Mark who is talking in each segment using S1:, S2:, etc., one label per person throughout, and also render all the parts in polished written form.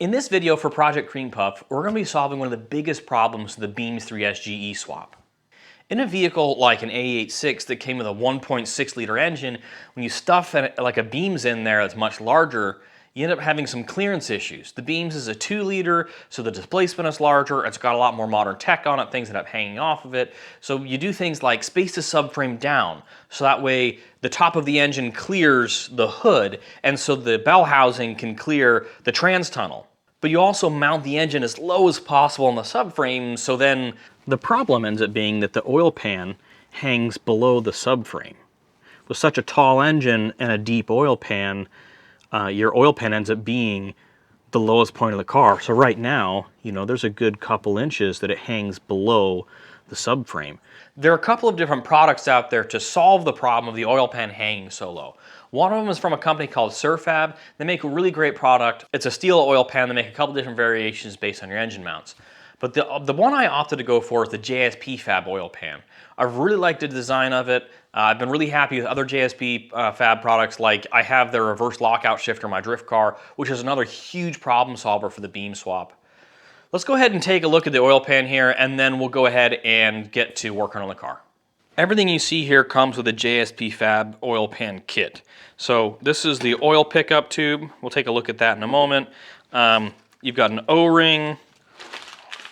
S1: In this video for Project Cream Puff, we're going to be solving one of the biggest problems of the Beams 3S GE swap. In a vehicle like an A86 that came with a 1.6 liter engine, when you stuff like a Beams in there that's much larger, you end up having some clearance issues. The Beams is a 2 liter, so the displacement is larger, it's got a lot more modern tech on it, things end up hanging off of it. So you do things like space the subframe down, so that way the top of the engine clears the hood, and so the bell housing can clear the trans tunnel. But you also mount the engine as low as possible on the subframe, so then the problem ends up being that the oil pan hangs below the subframe. With such a tall engine and a deep oil pan, your oil pan ends up being the lowest point of the car. So right now, there's a good couple inches that it hangs below the subframe. There are a couple of different products out there to solve the problem of the oil pan hanging so low. One of them is from a company called Surfab. They make a really great product. It's a steel oil pan. They make a couple different variations based on your engine mounts. But the one I opted to go for is the JSP Fab oil pan. I really liked the design of it. I've been really happy with other JSP Fab products, like I have their reverse lockout shifter in my drift car, which is another huge problem solver for the beam swap. Let's go ahead and take a look at the oil pan here, and then we'll go ahead and get to working on the car. Everything you see here comes with a JSP Fab oil pan kit. So this is the oil pickup tube. We'll take a look at that in a moment. You've got an O-ring,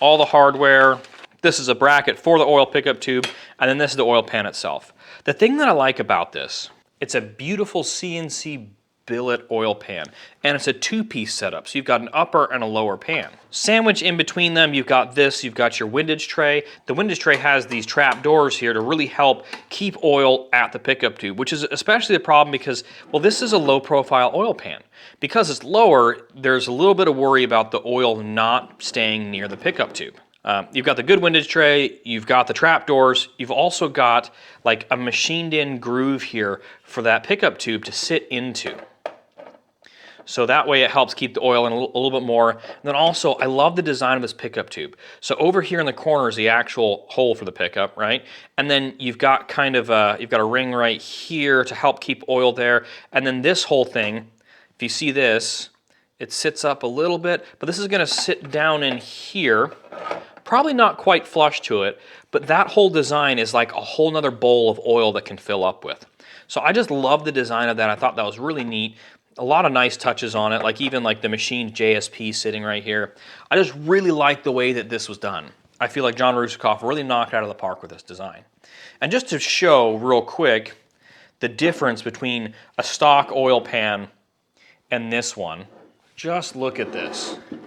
S1: all the hardware. This is a bracket for the oil pickup tube, and then this is the oil pan itself. The thing that I like about this, it's a beautiful CNC billet oil pan, and it's a two-piece setup, so you've got an upper and a lower pan. Sandwiched in between them, you've got your windage tray. The windage tray has these trap doors here to really help keep oil at the pickup tube, which is especially the problem because, well, this is a low-profile oil pan. Because it's lower, there's a little bit of worry about the oil not staying near the pickup tube. You've got the good windage tray, you've got the trap doors, you've also got like a machined in groove here for that pickup tube to sit into. So that way it helps keep the oil in a little bit more. And then also, I love the design of this pickup tube. So over here in the corner is the actual hole for the pickup, right? And then you've got kind of you've got a ring right here to help keep oil there. And then this whole thing, if you see this, it sits up a little bit, but this is gonna sit down in here. Probably not quite flush to it, but that whole design is like a whole nother bowl of oil that can fill up with. So I just love the design of that. I thought that was really neat. A lot of nice touches on it, like even like the machined JSP sitting right here. I just really like the way that this was done. I feel like John Russakoff really knocked it out of the park with this design. And just to show real quick the difference between a stock oil pan and this one, just look at this. You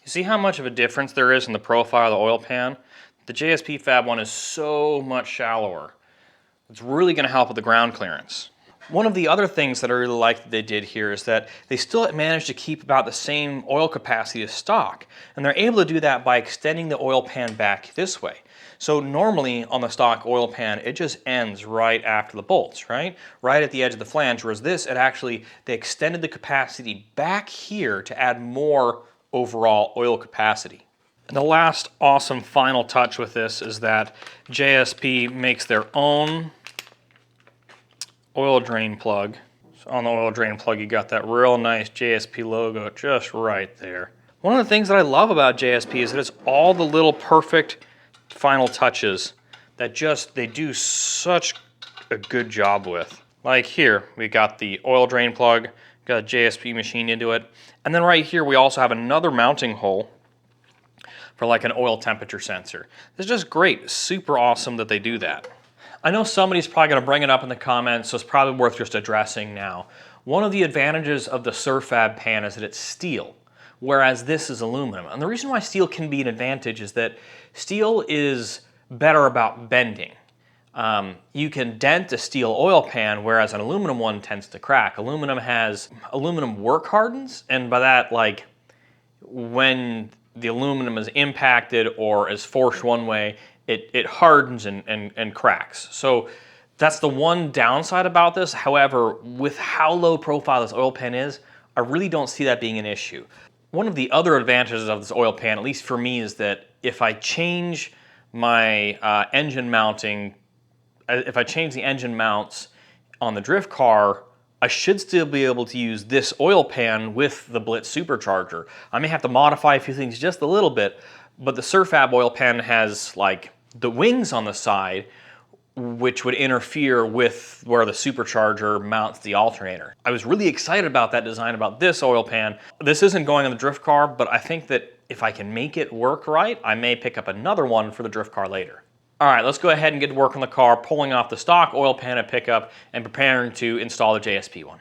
S1: see how much of a difference there is in the profile of the oil pan? The JSP Fab one is so much shallower. It's really going to help with the ground clearance. One of the other things that I really like that they did here is that they still managed to keep about the same oil capacity as stock. And they're able to do that by extending the oil pan back this way. So normally on the stock oil pan, it just ends right after the bolts, right? Right at the edge of the flange, whereas this, they extended the capacity back here to add more overall oil capacity. And the last awesome final touch with this is that JSP makes their own oil drain plug. So on the oil drain plug, you got that real nice JSP logo just right there. One of the things that I love about JSP is that it's all the little perfect final touches that they do such a good job with. Like here, we got the oil drain plug, got a JSP machined into it, and then right here we also have another mounting hole for like an oil temperature sensor. It's just great, super awesome that they do that. I know somebody's probably going to bring it up in the comments, so it's probably worth just addressing now. One of the advantages of the Surfab pan is that it's steel, whereas this is aluminum. And the reason why steel can be an advantage is that steel is better about bending. You can dent a steel oil pan, whereas an aluminum one tends to crack. Aluminum work hardens, and by that, like when the aluminum is impacted or is forced one way, it hardens and cracks. So that's the one downside about this. However, with how low profile this oil pan is, I really don't see that being an issue. One of the other advantages of this oil pan, at least for me, is that if I change my engine mounting, if I change the engine mounts on the drift car I should still be able to use this oil pan with the Blitz supercharger. I may have to modify a few things just a little bit, but the Surfab oil pan has like the wings on the side, which would interfere with where the supercharger mounts the alternator. I was really excited about that design, about this oil pan. This isn't going on the drift car, but I think that if I can make it work right, I may pick up another one for the drift car later. All right, let's go ahead and get to work on the car, pulling off the stock oil pan and pickup and preparing to install the JSP one.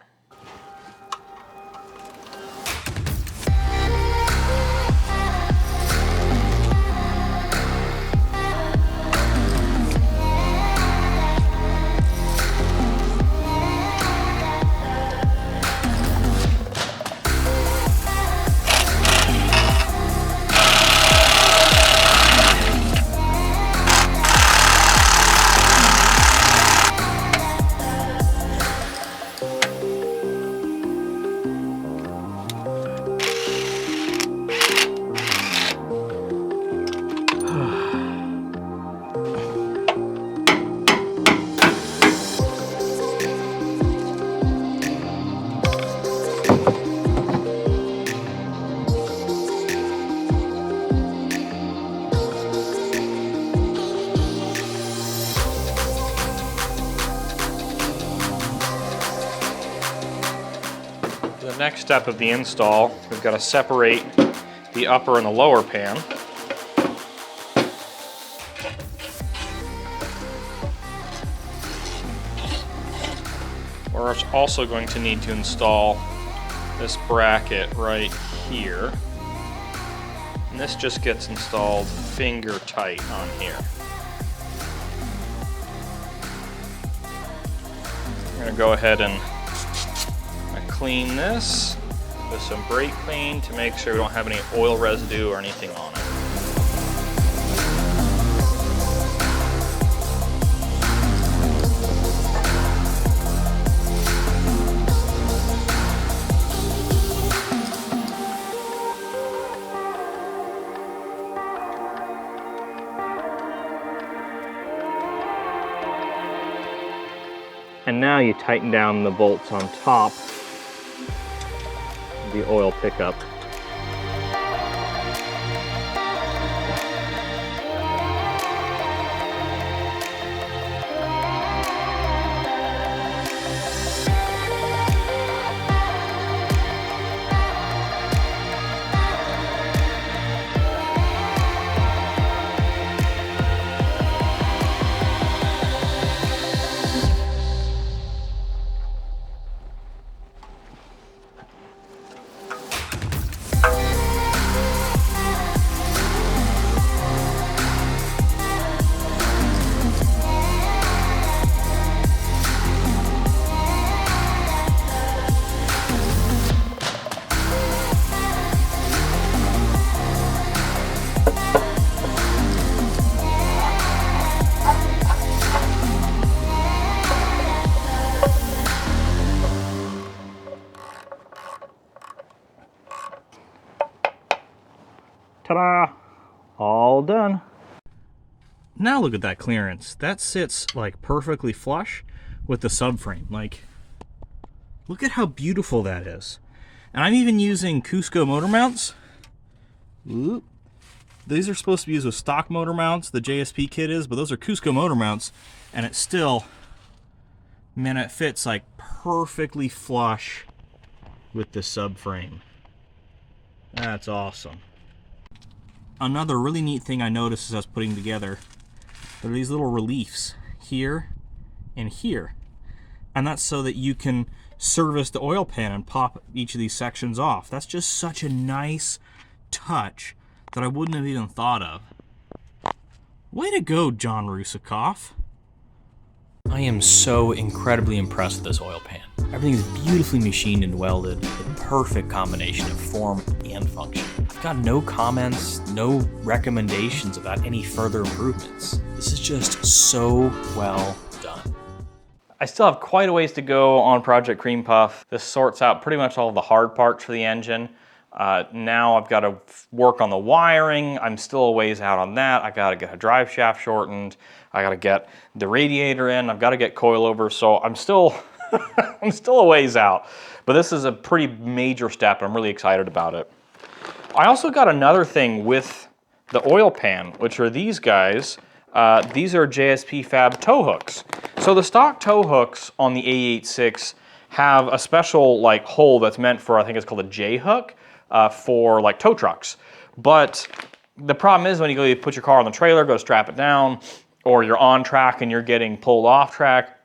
S1: The next step of the install, we've got to separate the upper and the lower pan. We're also going to need to install this bracket right here. And this just gets installed finger tight on here. I'm going to go ahead and clean this with some brake clean to make sure we don't have any oil residue or anything on it. And now you tighten down the bolts on top of the oil pickup. Ta-da! All done. Now look at that clearance. That sits like perfectly flush with the subframe. Like, look at how beautiful that is. And I'm even using Cusco motor mounts. Oop. These are supposed to be used with stock motor mounts, the JSP kit is, but those are Cusco motor mounts, and it still, man, it fits like perfectly flush with the subframe. That's awesome. Another really neat thing I noticed as I was putting together are these little reliefs here and here. And that's so that you can service the oil pan and pop each of these sections off. That's just such a nice touch that I wouldn't have even thought of. Way to go, John Rusikoff. I am so incredibly impressed with this oil pan. Everything is beautifully machined and welded, a perfect combination of form and function. I've got no comments, no recommendations about any further improvements. This is just so well done. I still have quite a ways to go on Project Cream Puff. This sorts out pretty much all of the hard parts for the engine. Now I've got to work on the wiring. I'm still a ways out on that. I got to get a drive shaft shortened. I got to get the radiator in. I've got to get coilover. So I'm still I'm still a ways out, but this is a pretty major step, and I'm really excited about it. I also got another thing with the oil pan, which are these guys. These are JSP Fab tow hooks. So the stock tow hooks on the A86 have a special like hole that's meant for, I think it's called a J hook, for like tow trucks. But the problem is when you go put your car on the trailer, go strap it down, or you're on track and you're getting pulled off track,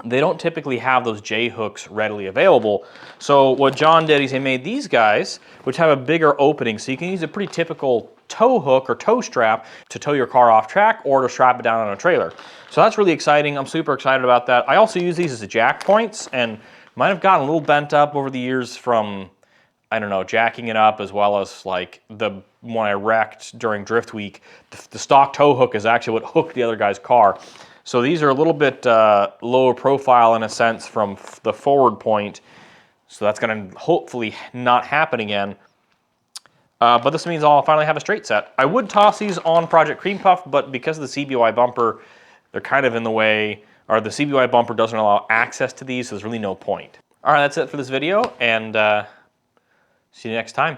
S1: they don't typically have those J hooks readily available. So what John did is he made these guys, which have a bigger opening, so you can use a pretty typical tow hook or tow strap to tow your car off track or to strap it down on a trailer. So that's really exciting. I'm super excited about that. I also use these as jack points, and might have gotten a little bent up over the years from, I don't know, jacking it up, as well as like the one I wrecked during Drift Week. The stock tow hook is actually what hooked the other guy's car. So these are a little bit lower profile in a sense from the forward point. So that's going to hopefully not happen again. But this means I'll finally have a straight set. I would toss these on Project Cream Puff, but because of the CBY bumper, they're kind of in the way, or the CBY bumper doesn't allow access to these, so there's really no point. All right, that's it for this video, and see you next time.